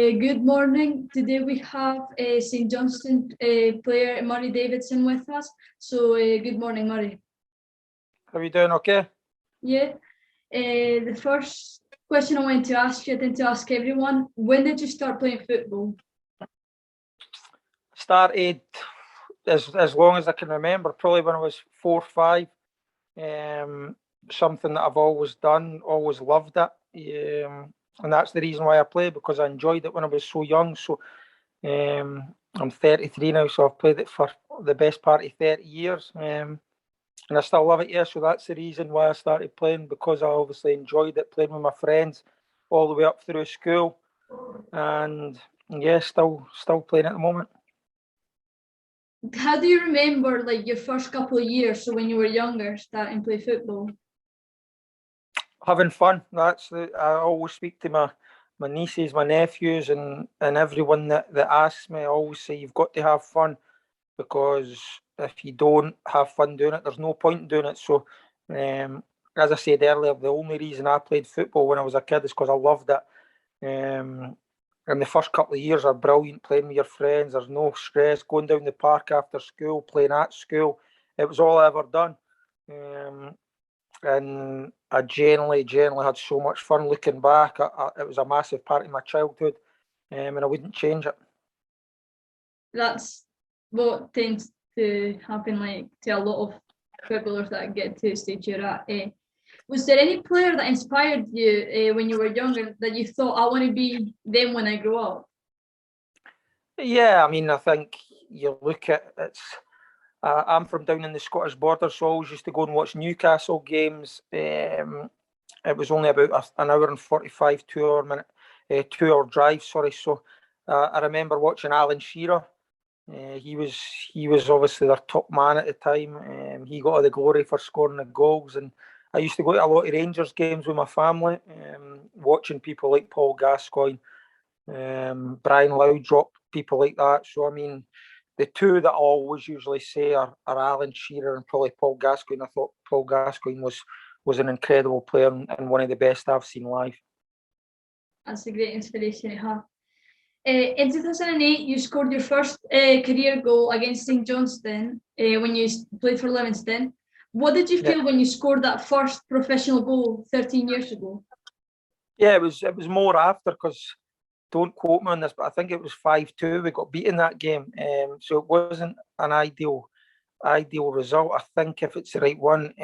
Good morning. Today we have St Johnstone player Murray Davidson with us. So good morning, Murray. How are you doing? Okay? Yeah. The first question I wanted to ask you, I tend to ask everyone, when did you start playing football? Started as long as I can remember, probably when I was 4 or 5. Something that I've always done, always loved it. And that's the reason why I play, because I enjoyed it when I was so young. So I'm 33 now, so I've played it for the best part of 30 years. And I still love it, yeah. So that's the reason why I started playing, because I obviously enjoyed it, playing with my friends all the way up through school. And yeah, still playing at the moment. How do you remember like your first couple of years, so when you were younger, starting to play football? Having fun. I always speak to my nieces, my nephews, and everyone that asks me. I always say you've got to have fun, because if you don't have fun doing it, there's no point in doing it. So, as I said earlier, the only reason I played football when I was a kid is because I loved it. And the first couple of years are brilliant, playing with your friends. There's no stress, going down the park after school, playing at school. It was all I ever done. And I generally had so much fun. Looking back, it was a massive part of my childhood, and I wouldn't change it. That's what tends to happen like to a lot of footballers that get to the stage you're at. Was there any player that inspired you when you were younger that you thought, I want to be them when I grow up? Yeah, I mean, I think you look at it's. I'm from down in the Scottish border, so I always used to go and watch Newcastle games. It was only about an hour and 45, 2-hour drive. Sorry. So I remember watching Alan Shearer. He was obviously their top man at the time. He got all the glory for scoring the goals, and I used to go to a lot of Rangers games with my family, watching people like Paul Gascoigne, Brian Laudrup, people like that. So I mean, the two that I always usually say are Alan Shearer and probably Paul Gascoigne. I thought Paul Gascoigne was an incredible player and one of the best I've seen live. That's a great inspiration to have. In 2008, you scored your first career goal against St Johnstone when you played for Livingston. What did you feel when you scored that first professional goal 13 years ago? Yeah, it was more after, because don't quote me on this, but I think it was 5-2. We got beaten that game, so it wasn't an ideal result. I think, if it's the right one,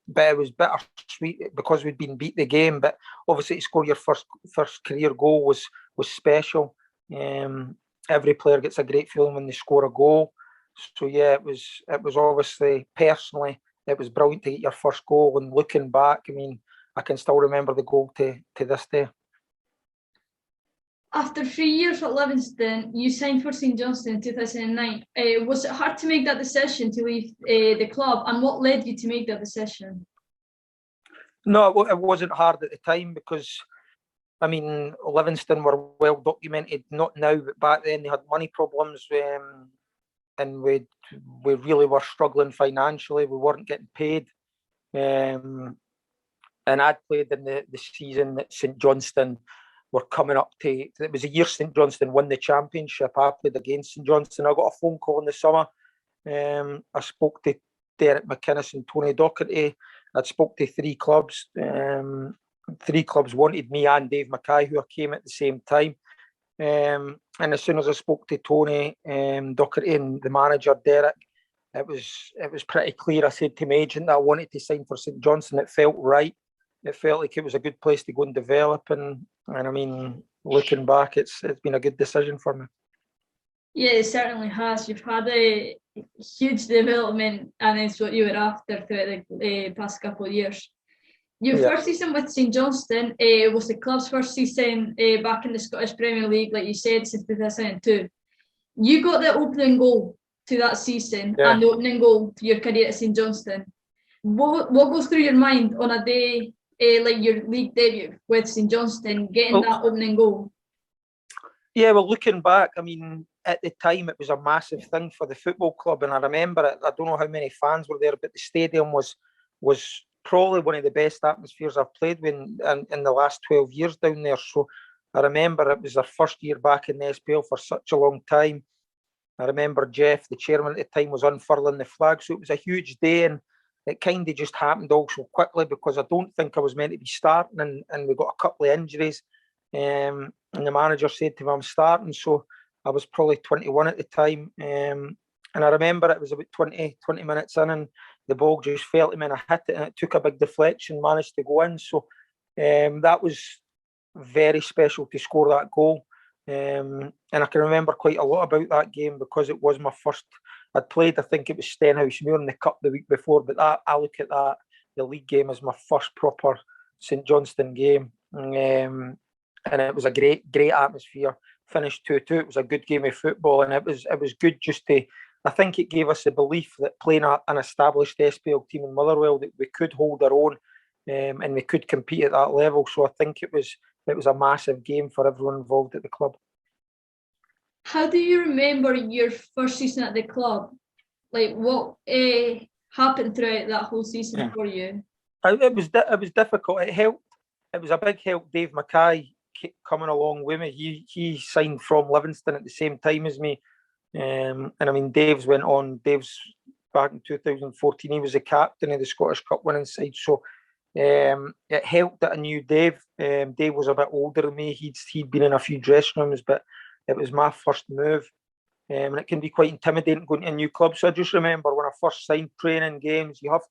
but it was bittersweet because we'd been beat the game. But obviously, to score your first career goal was special. Every player gets a great feeling when they score a goal. So yeah, it was obviously, personally, it was brilliant to get your first goal. And looking back, I mean, I can still remember the goal to this day. After 3 years at Livingston, you signed for St Johnstone in 2009. Was it hard to make that decision to leave the club, and what led you to make that decision? No, it wasn't hard at the time, because, I mean, Livingston were well documented, not now, but back then they had money problems, and we really were struggling financially. We weren't getting paid. And I'd played in the season that St Johnstone were coming up to. It was a year St Johnstone won the championship. I played against St Johnstone. I got a phone call in the summer. I spoke to Derek McInnes and Tony Docherty. I'd spoke to 3 clubs. 3 clubs wanted me and Dave Mackay, who I came at the same time. And as soon as I spoke to Tony, Docherty, and the manager Derek, it was pretty clear. I said to my agent that I wanted to sign for St Johnstone. It felt right. It felt like it was a good place to go and develop, and I mean, looking back, it's been a good decision for me. Yeah, it certainly has. You've had a huge development, and it's what you were after throughout the past couple of years. Your first season with St Johnstone was the club's first season back in the Scottish Premier League, like you said, since 2002. You got the opening goal to that season and the opening goal to your career at St Johnstone. What goes through your mind on a day like your league debut with St Johnstone, getting that opening goal? Yeah, well, looking back, I mean, at the time it was a massive thing for the football club, and I remember it. I don't know how many fans were there, but the stadium was probably one of the best atmospheres I've played with in the last 12 years down there. So I remember it was their first year back in the SPL for such a long time. I remember Jeff, the chairman at the time, was unfurling the flag. So it was a huge day, and it kind of just happened all so quickly because I don't think I was meant to be starting, and we got a couple of injuries. And the manager said to me, I'm starting. So I was probably 21 at the time. And I remember it was about 20 minutes in, and the ball just fell to me, and I hit it, and it took a big deflection, managed to go in. So that was very special to score that goal. And I can remember quite a lot about that game because it was my first. I'd played, I think it was Stenhousemuir in the cup the week before, but that I look at that, the league game, as my first proper St Johnstone game. And it was a great atmosphere. Finished 2-2. It was a good game of football, and it was good just to. I think it gave us the belief that playing an established SPL team in Motherwell, that we could hold our own, and we could compete at that level. So I think it was a massive game for everyone involved at the club. How do you remember your first season at the club? Like, what happened throughout that whole season for you? It was difficult. It helped. It was a big help. Dave Mackay coming along with me. He signed from Livingston at the same time as me, and I mean Dave's back in 2014. He was the captain of the Scottish Cup winning side. So it helped that I knew Dave. Dave was a bit older than me. He'd been in a few dressing rooms, but it was my first move. And it can be quite intimidating going to a new club. So I just remember when I first signed, training games, you have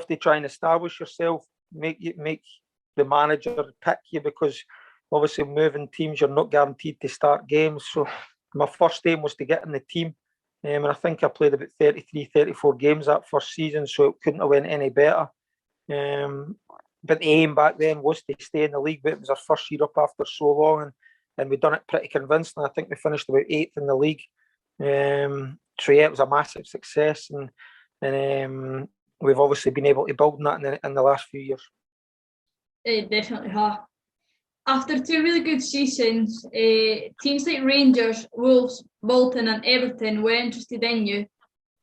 to try and establish yourself, make the manager pick you, because obviously moving teams, you're not guaranteed to start games. So my first aim was to get in the team. And I think I played about 33, 34 games that first season, so it couldn't have went any better. But the aim back then was to stay in the league, but it was our first year up after so long, and we'd done it pretty convincing. I think we finished about 8th in the league. So yeah, it was a massive success, and we've obviously been able to build on that in the last few years. It definitely have. After 2 really good seasons, teams like Rangers, Wolves, Bolton and Everton were interested in you.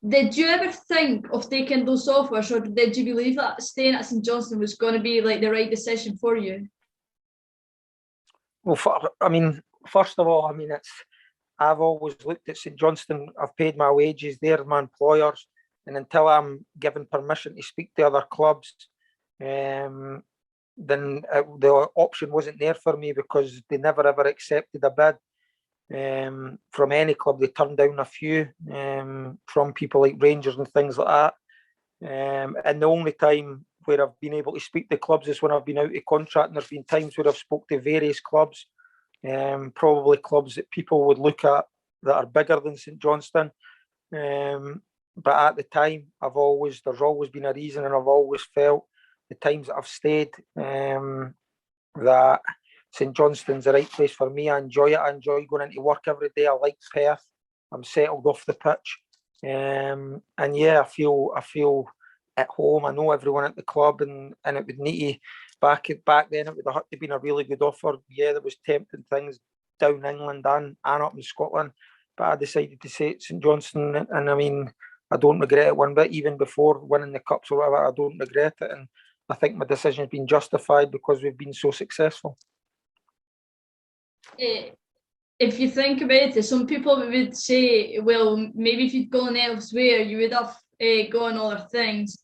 Did you ever think of taking those offers, or did you believe that staying at St Johnstone was going to be like the right decision for you? Well, first of all, I've always looked at St Johnstone. I've paid my wages. They're my employers, and until I'm given permission to speak to other clubs, then the option wasn't there for me, because they never ever accepted a bid from any club. They turned down a few from people like Rangers and things like that. And the only time where I've been able to speak to clubs is when I've been out of contract, and there's been times where I've spoke to various clubs, probably clubs that people would look at that are bigger than St Johnstone. But at the time, there's always been a reason, and I've always felt the times that I've stayed that St Johnstone's the right place for me. I enjoy it. I enjoy going into work every day. I like Perth. I'm settled off the pitch, and yeah, I feel at home. I know everyone at the club, and it would need to back then. It would have had to been a really good offer. Yeah, there was tempting things down England and up in Scotland, but I decided to stay at St Johnstone, and I don't regret it one bit. Even before winning the cups or whatever, I don't regret it, and I think my decision has been justified because we've been so successful. If you think about it, some people would say, well, maybe if you'd gone elsewhere, you would have gone other things.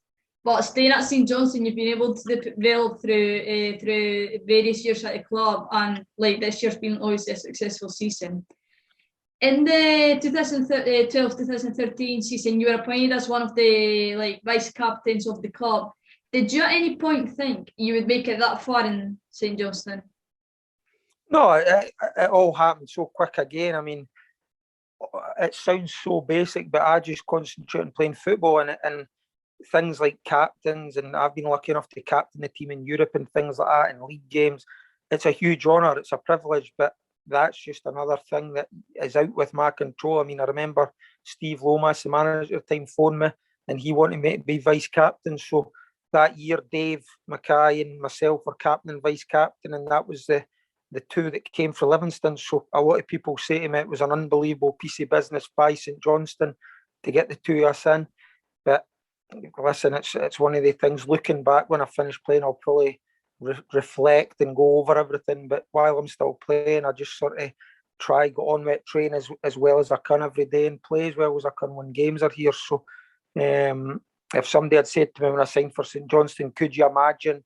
But staying at St Johnstone, you've been able to develop through various years at the club, and like this year's been always a successful season. In the 2012-2013 season, you were appointed as one of the vice captains of the club. Did you at any point think you would make it that far in St Johnstone? No, it all happened so quick again. It sounds so basic, but I just concentrate on playing football, and things like captains, and I've been lucky enough to captain the team in Europe and things like that, and league games. It's a huge honour, it's a privilege, but that's just another thing that is out with my control. I remember Steve Lomas, the manager at the time, phoned me, and he wanted me to be vice captain. So that year, Dave Mackay and myself were captain and vice captain, and that was the two that came for Livingston. So a lot of people say to me it was an unbelievable piece of business by St Johnstone to get the two of us in. But listen, it's one of the things. Looking back, when I finish playing, I'll probably reflect and go over everything. But while I'm still playing, I just sort of try go on with train as well as I can every day and play as well as I can when games are here. So if somebody had said to me when I signed for St Johnstone, could you imagine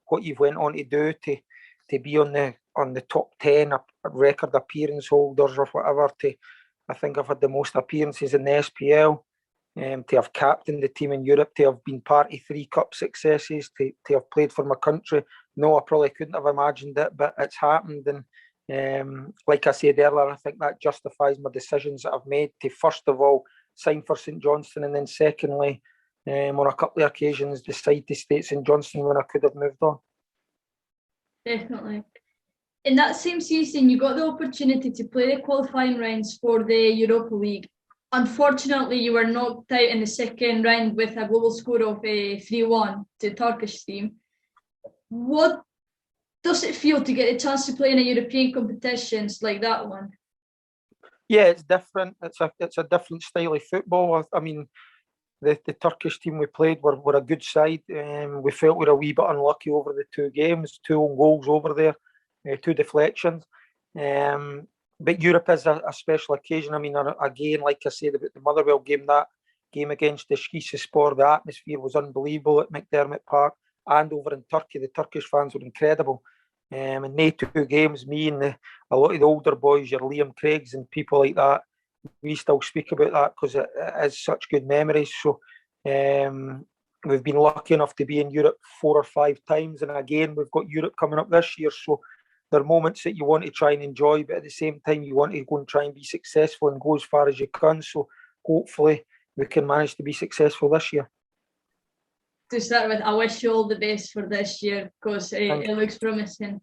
what you've went on to do to be on the top 10 record appearance holders or whatever? I think I've had the most appearances in the SPL. To have captained the team in Europe, to have been part of 3 cup successes, to have played for my country. No, I probably couldn't have imagined it, but it's happened. And like I said earlier, I think that justifies my decisions that I've made to, first of all, sign for St Johnstone, and then secondly, on a couple of occasions, decide to stay at St Johnstone when I could have moved on. Definitely. In that same season, you got the opportunity to play the qualifying rounds for the Europa League. Unfortunately, you were knocked out in the second round with a global score of 3-1 to the Turkish team. What does it feel to get a chance to play in a European competitions like that one? Yeah, it's different. It's a different style of football. I mean, the Turkish team we played were a good side. We felt we were a wee bit unlucky over the 2 games, 2 own goals over there, 2 deflections. But Europe is a special occasion. I mean, again, like I said about the Motherwell game, that game against the Eskişehirspor, the atmosphere was unbelievable at McDermott Park, and over in Turkey, the Turkish fans were incredible. And they 2 games, me and a lot of the older boys, your Liam Craigs and people like that, we still speak about that because it is such good memories. So we've been lucky enough to be in Europe 4 or 5 times, and again, we've got Europe coming up this year. So there are moments that you want to try and enjoy, but at the same time, you want to go and try and be successful and go as far as you can. So hopefully we can manage to be successful this year. To start with, I wish you all the best for this year because it looks promising.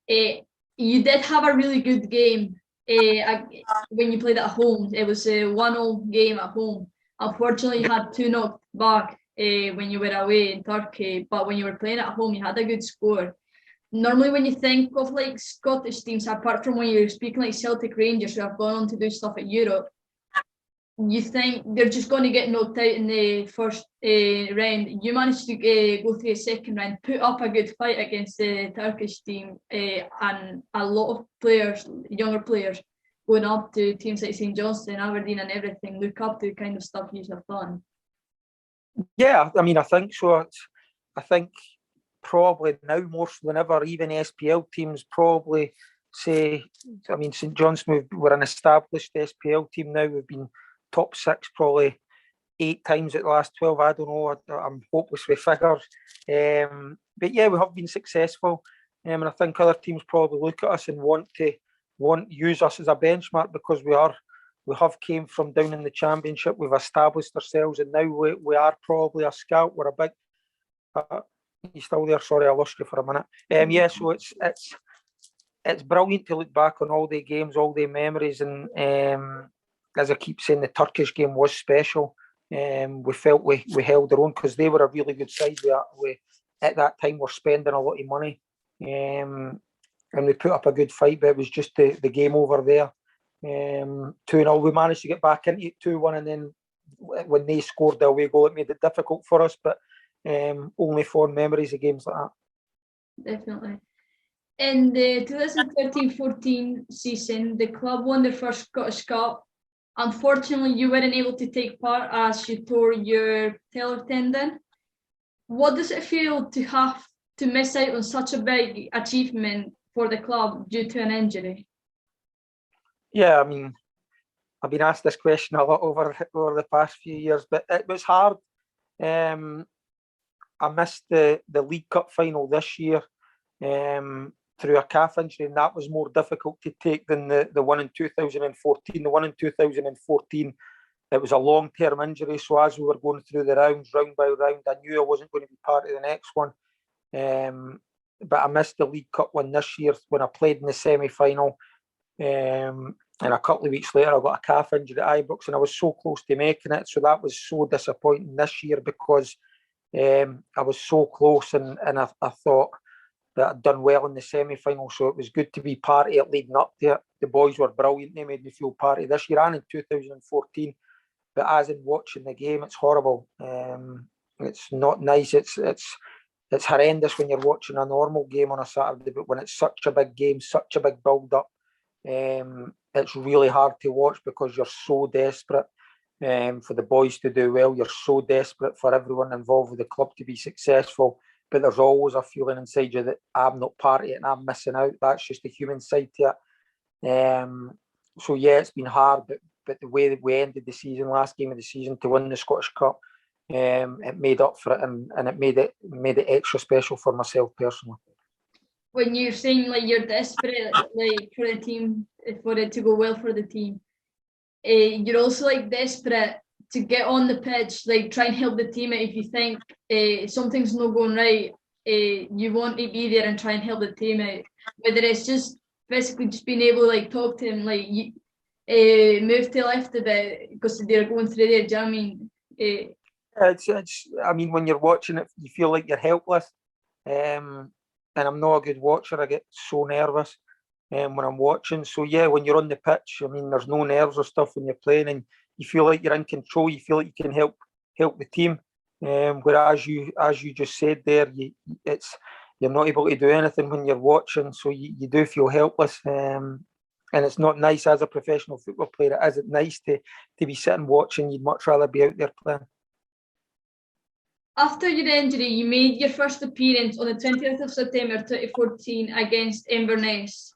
You did have a really good game when you played at home. It was a 1-0 game at home. Unfortunately, you had 2 knocked back when you were away in Turkey, but when you were playing at home, you had a good score. Normally, when you think of like Scottish teams, apart from when you're speaking like Celtic Rangers who have gone on to do stuff at Europe, you think they're just going to get knocked out in the first round. You managed to go through the second round, put up a good fight against the Turkish team, and a lot of players, younger players, going up to teams like St Johnstone, Aberdeen and everything, look up to the kind of stuff you have done. Yeah, I mean, I think so. I think probably now more so than ever, even SPL teams probably say, I mean, St Johnstone, we're an established SPL team now. We've been top 6 probably 8 times at the last 12. I don't know. I'm hopeless with figures. But yeah, we have been successful. And I think other teams probably look at us and want use us as a benchmark because we have came from down in the Championship. We've established ourselves, and now we are probably a scout. We're a big. You still there? Sorry, I lost you for a minute. Yeah, so it's brilliant to look back on all the games, all the memories, and as I keep saying, the Turkish game was special. We felt we held our own because they were a really good side. We at that time were spending a lot of money, and we put up a good fight, but it was just the game over there. 2-0, we managed to get back into it 2-1, and then when they scored the away goal, it made it difficult for us, but only fond memories of games like that. Definitely. In the 2013-14 season, the club won their first Scottish Cup. Unfortunately, you weren't able to take part as you tore your talar tendon. What does it feel to have to miss out on such a big achievement for the club due to an injury? Yeah, I mean, I've been asked this question a lot over the past few years, but it was hard. I missed the League Cup final this year through a calf injury, and that was more difficult to take than the one in 2014. The one in 2014, it was a long-term injury, so as we were going through the rounds, round by round, I knew I wasn't going to be part of the next one. But I missed the League Cup one this year when I played in the semi-final. And a couple of weeks later, I got a calf injury at Ibrox, and I was so close to making it. So that was so disappointing this year because I was so close, and I thought that I'd done well in the semi-final. So it was good to be part of it leading up to it. The boys were brilliant. They made me feel part of this year and in 2014. But as in watching the game, it's horrible. It's not nice. It's it's horrendous when you're watching a normal game on a Saturday, but when it's such a big game, such a big build-up, it's really hard to watch because you're so desperate for the boys to do well. You're so desperate for everyone involved with the club to be successful, but there's always a feeling inside you that I'm not part of it and I'm missing out. That's just the human side to it. So yeah, it's been hard, but the way that we ended the season, last game of the season, to win the Scottish Cup, it made up for it, and it made it extra special for myself personally. When you're saying like you're desperate like for the team, for it to go well for the team, you're also like desperate to get on the pitch, like try and help the team out. If you think something's not going right, you want to be there and try and help the team out. Whether it's just basically just being able to like talk to him, like you, move to left a bit because they're going through there. Do you know what I mean? It's. I mean, when you're watching it, you feel like you're helpless. And I'm not a good watcher. I get so nervous when I'm watching. So yeah, when you're on the pitch, I mean, there's no nerves or stuff when you're playing, and you feel like you're in control. You feel like you can help the team. Whereas as you just said there, you're not able to do anything when you're watching. So you do feel helpless. And it's not nice as a professional football player. Is it nice to be sitting watching? You'd much rather be out there playing. After your injury, you made your first appearance on the 20th of September 2014 against Inverness.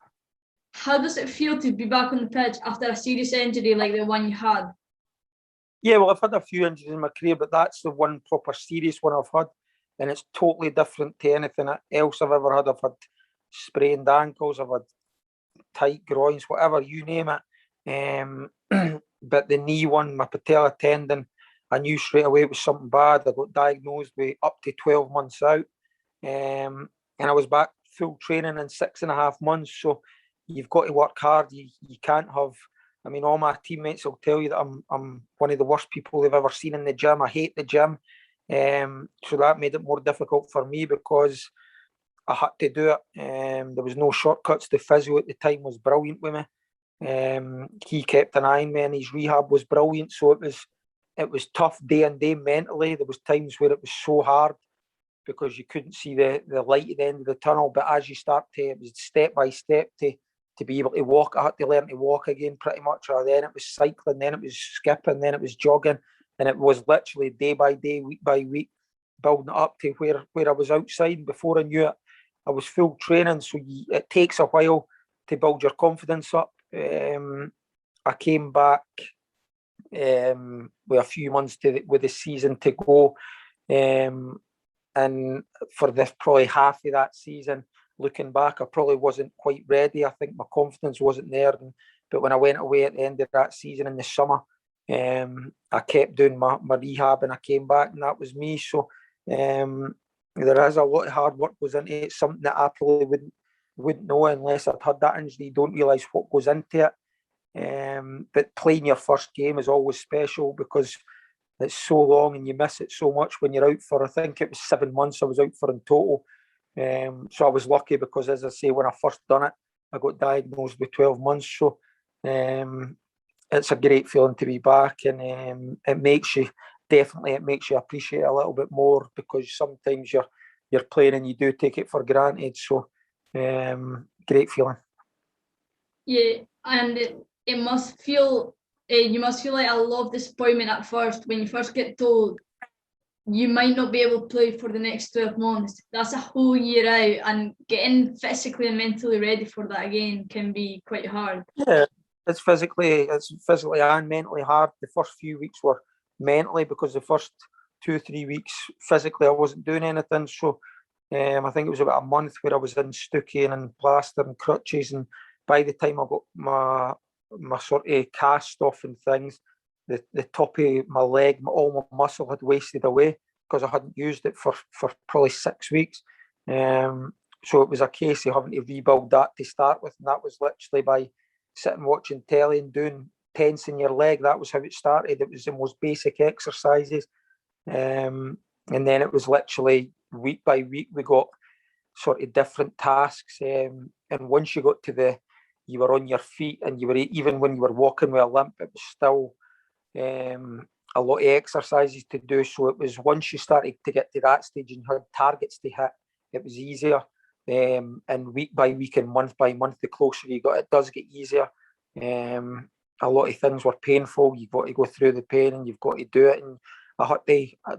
How does it feel to be back on the pitch after a serious injury like the one you had? Yeah, well, I've had a few injuries in my career, but that's the one proper serious one I've had. And it's totally different to anything else I've ever had. I've had sprained ankles, I've had tight groins, whatever, you name it. But the knee one, my patella tendon, I knew straight away it was something bad. I got diagnosed with up to 12 months out. And I was back full training in 6.5 months. So you've got to work hard. You can't have, I mean, all my teammates will tell you that I'm one of the worst people they've ever seen in the gym. I hate the gym. So that made it more difficult for me because I had to do it. There was no shortcuts. The physio at the time was brilliant with me. He kept an eye on me and his rehab was brilliant. So it was tough day and day mentally. There was times where it was so hard because you couldn't see the light at the end of the tunnel. But as you start to, it was step by step to be able to walk. I had to learn to walk again pretty much. Or then it was cycling, then it was skipping, then it was jogging. And it was literally day by day, week by week, building it up to where I was outside. And before I knew it, I was full training. So it takes a while to build your confidence up. I came back with a few months with the season to go. And for this probably half of that season, looking back, I probably wasn't quite ready. I think my confidence wasn't there. But when I went away at the end of that season in the summer, I kept doing my rehab and I came back and that was me. So there is a lot of hard work goes into it, something that I probably wouldn't know unless I'd had that injury. You don't realise what goes into it. But playing your first game is always special because it's so long and you miss it so much when you're out for, I think it was 7 months I was out for in total. So I was lucky because, as I say, when I first done it, I got diagnosed with 12 months. So it's a great feeling to be back, and it makes you appreciate it a little bit more because sometimes you're playing and you do take it for granted. So great feeling. Yeah, and it must feel you must feel like a lot of disappointment at first when you first get told you might not be able to play for the next 12 months. That's a whole year out, and getting physically and mentally ready for that again can be quite hard. Yeah, it's physically and mentally hard. The first few weeks were mentally because the first 2 or 3 weeks physically I wasn't doing anything. So I think it was about a month where I was in Stooking and plaster and crutches, and by the time I got my sort of cast off and things, the top of my leg, all my muscle had wasted away because I hadn't used it for probably 6 weeks. So it was a case of having to rebuild that to start with, and that was literally by sitting watching telly and doing tensing your leg. That was how it started. It was the most basic exercises, and then it was literally week by week we got sort of different tasks. And once you got to you were on your feet, and you were, even when you were walking with a limp, it was still a lot of exercises to do. So it was once you started to get to that stage and had targets to hit, it was easier. And week by week and month by month, the closer you got, it does get easier. A lot of things were painful. You've got to go through the pain and you've got to do it. And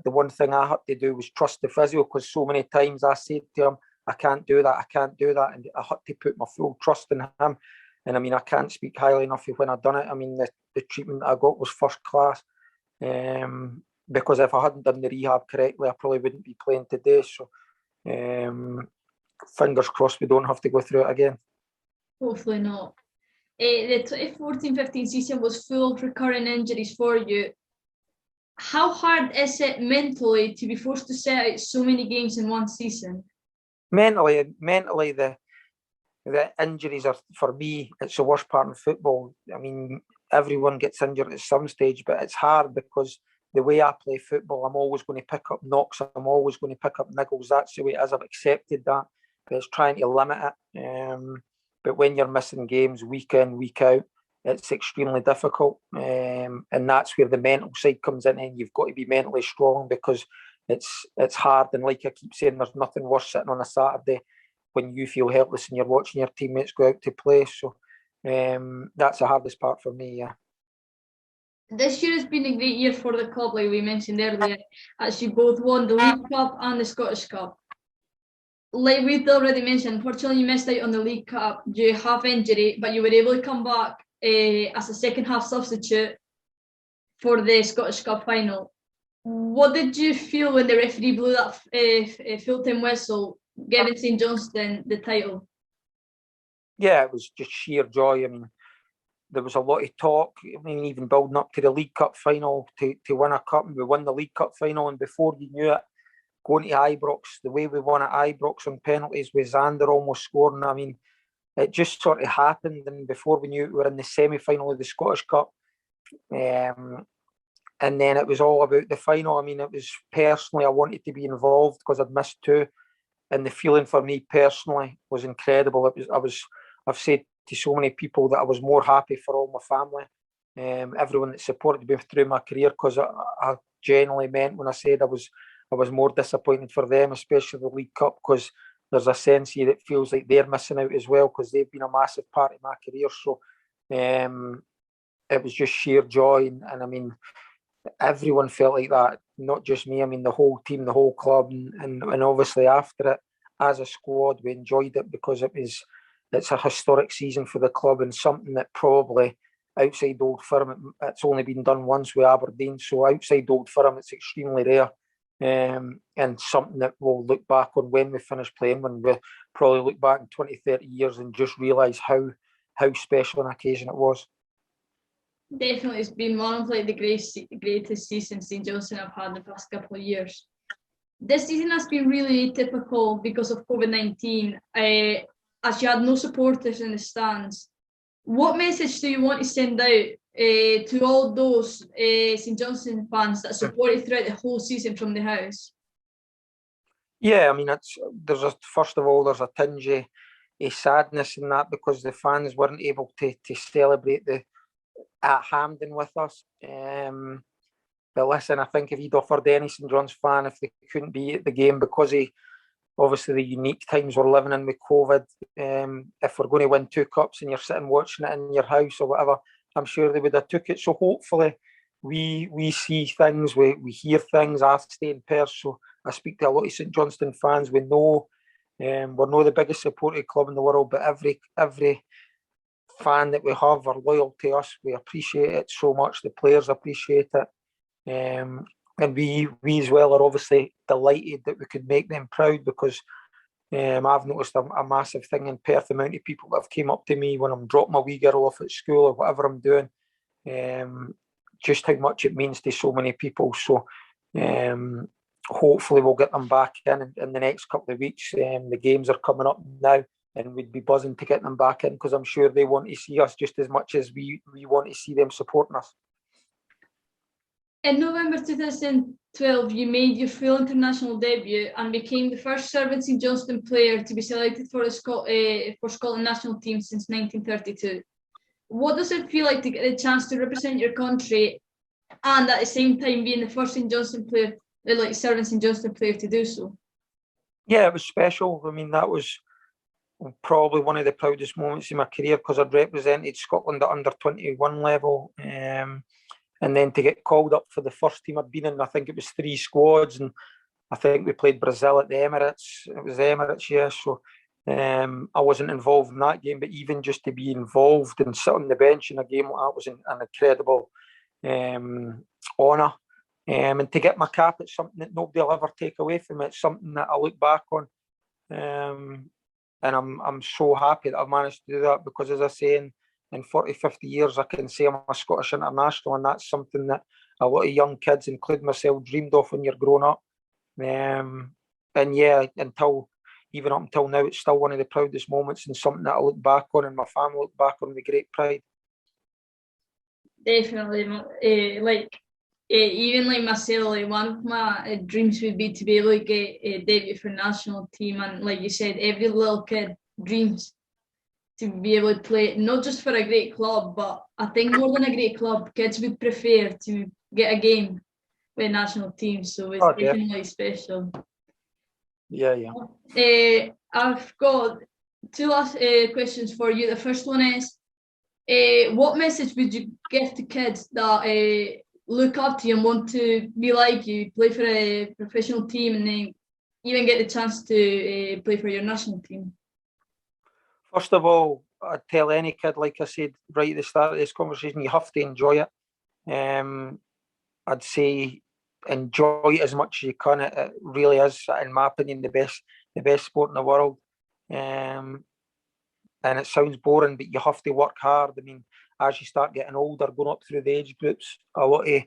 the one thing I had to do was trust the physio, because so many times I said to him, I can't do that, and I had to put my full trust in him. And I mean, I can't speak highly enough of when I done it. I mean, the treatment I got was first class. Because if I hadn't done the rehab correctly, I probably wouldn't be playing today. So fingers crossed we don't have to go through it again. Hopefully not. The 2014-15 season was full of recurring injuries for you. How hard is it mentally to be forced to set out so many games in one season? Mentally, the injuries are, for me, it's the worst part of football. I mean, everyone gets injured at some stage, but it's hard because the way I play football, I'm always going to pick up knocks. I'm always going to pick up niggles. That's the way it is. I've accepted that. But it's trying to limit it. But when you're missing games week in, week out, it's extremely difficult. And that's where the mental side comes in, and you've got to be mentally strong, because it's hard. And like I keep saying, there's nothing worse sitting on a Saturday when you feel helpless and you're watching your teammates go out to play. So that's the hardest part for me, yeah. This year has been a great year for the club, like we mentioned earlier, as you both won the League Cup and the Scottish Cup. Like we've already mentioned, unfortunately you missed out on the League Cup due to half injury, but you were able to come back as a second half substitute for the Scottish Cup final. What did you feel when the referee blew that full-time whistle, giving St Johnstone the title? Yeah, it was just sheer joy. I mean, there was a lot of talk. I mean, even building up to the League Cup final to win a cup, and we won the League Cup final, and before you knew it, going to Ibrox, the way we won at Ibrox on penalties with Xander almost scoring. I mean, it just sort of happened, and before we knew it, we were in the semi-final of the Scottish Cup. And then it was all about the final. I mean, it was personally, I wanted to be involved because I'd missed two, and the feeling for me personally was incredible. I've said to so many people that I was more happy for all my family, everyone that supported me through my career, because I genuinely meant when I said I was more disappointed for them, especially the League Cup, because there's a sense here that feels like they're missing out as well, because they've been a massive part of my career. So it was just sheer joy, and I mean, everyone felt like that, not just me. I mean, the whole team, the whole club, and obviously after it, as a squad, we enjoyed it because it's a historic season for the club, and something that probably outside Old Firm, it's only been done once with Aberdeen. So outside Old Firm, it's extremely rare. And something that we'll look back on when we finish playing, when we'll probably look back in 20, 30 years and just realise how special an occasion it was. Definitely, it's been one of like the greatest seasons St Johnstone have had in the past couple of years. This season has been really typical because of COVID-19, as you had no supporters in the stands. What message do you want to send out to all those St Johnstone fans that supported throughout the whole season from the house? Yeah, I mean, first of all, there's a tinge of sadness in that, because the fans weren't able to celebrate at Hampden with us. But listen, I think if you'd offered any St John's fan, if they couldn't be at the game because of obviously the unique times we're living in with COVID, if we're going to win 2 cups and you're sitting watching it in your house or whatever, I'm sure they would have took it. So hopefully we see things, we hear things. I stay in Perth, so I speak to a lot of St Johnstone fans. We know we're not the biggest supported club in the world, but every fan that we have are loyal to us. We appreciate it so much. The players appreciate it. And we as well are obviously delighted that we could make them proud, because I've noticed a massive thing in Perth, the amount of people that have came up to me when I'm dropping my wee girl off at school or whatever I'm doing, just how much it means to so many people. So hopefully we'll get them back in the next couple of weeks. The games are coming up now, and we'd be buzzing to get them back in, because I'm sure they want to see us just as much as we want to see them supporting us. In November 2012, you made your full international debut and became the first Servant St Johnstone player to be selected for Scotland national team since 1932. What does it feel like to get a chance to represent your country and at the same time being the first St Johnstone player, like serving St Johnstone player to do so. Yeah, it was special. I mean, that was probably one of the proudest moments in my career because I'd represented Scotland at under 21 level. And then to get called up for the first team I'd been in, I think it was 3 squads, and I think we played Brazil at the Emirates. It was the Emirates, yeah. So I wasn't involved in that game, but even just to be involved and sit on the bench in a game like that was an incredible honour. And to get my cap, it's something that nobody will ever take away from me. It's something that I look back on. And I'm so happy that I've managed to do that because, as I say, in 40, 50 years, I can say I'm a Scottish international, and that's something that a lot of young kids, including myself, dreamed of when you're growing up. And yeah, even up until now, it's still one of the proudest moments and something that I look back on and my family look back on with great pride. Definitely. Even like myself, like one of my dreams would be to be able to get a debut for national team, and like you said, every little kid dreams to be able to play not just for a great club, but I think more than a great club, kids would prefer to get a game with national teams. So it's definitely special. Yeah. I've got 2 last questions for you. The first one is, what message would you give to kids that look up to you and want to be like you, play for a professional team, and then even get the chance to play for your national team? First of all, I'd tell any kid, like I said right at the start of this conversation, you have to enjoy it. I'd say enjoy it as much as you can. It really is, in my opinion, the best sport in the world. And it sounds boring, but you have to work hard. I mean, as you start getting older, going up through the age groups, a lot of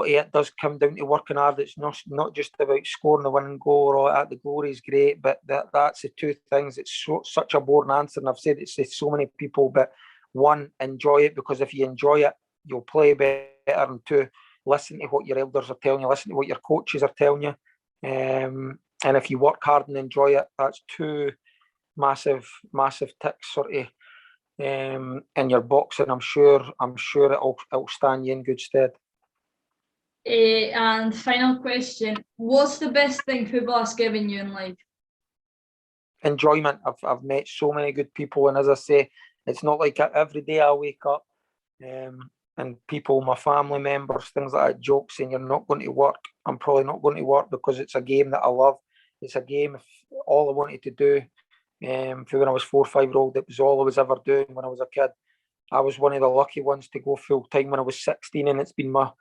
it does come down to working hard. It's not just about scoring the winning goal or that. The glory is great, but that's the 2 things. It's such a boring answer, and I've said it to so many people. But 1, enjoy it, because if you enjoy it, you'll play better. And 2, listen to what your elders are telling you, listen to what your coaches are telling you. And if you work hard and enjoy it, that's 2 massive ticks sort of in your box, and I'm sure it'll stand you in good stead. And final question, what's the best thing football has given you in life? Enjoyment. I've met so many good people, and as I say, it's not like every day I wake up and people, my family members, things like that, joke saying you're not going to work. I'm probably not going to work because it's a game that I love. It's a game, if all I wanted to do for when I was 4 or 5 year old, it was all I was ever doing when I was a kid. I was one of the lucky ones to go full time when I was 16, and it's been my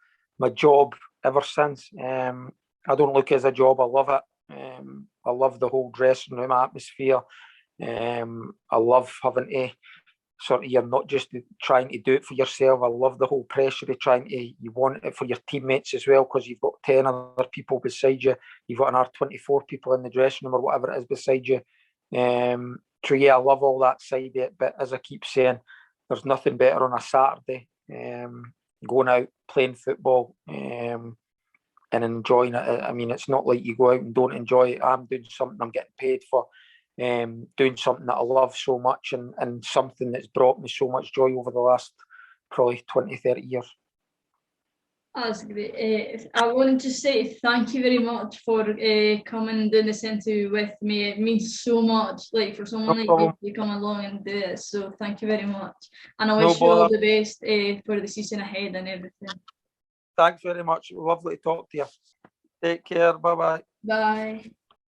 job ever since. I don't look at it as a job. I love it. I love the whole dressing room atmosphere. I love having to sort of, you're not just trying to do it for yourself. I love the whole pressure of you want it for your teammates as well, because you've got 10 other people beside you. You've got another 24 people in the dressing room or whatever it is beside you. So yeah, I love all that side of it. But as I keep saying, there's nothing better on a Saturday, going out, playing football, and enjoying it. I mean, it's not like you go out and don't enjoy it. I'm doing something I'm getting paid for, doing something that I love so much, and something that's brought me so much joy over the last probably 20, 30 years. That's great. I wanted to say thank you very much for coming and doing this interview with me. It means so much, like for someone like you to come along and do it. So thank you very much, and I wish you all the best for the season ahead and everything. Thanks very much. Lovely to talk to you. Take care. Bye-bye. Bye.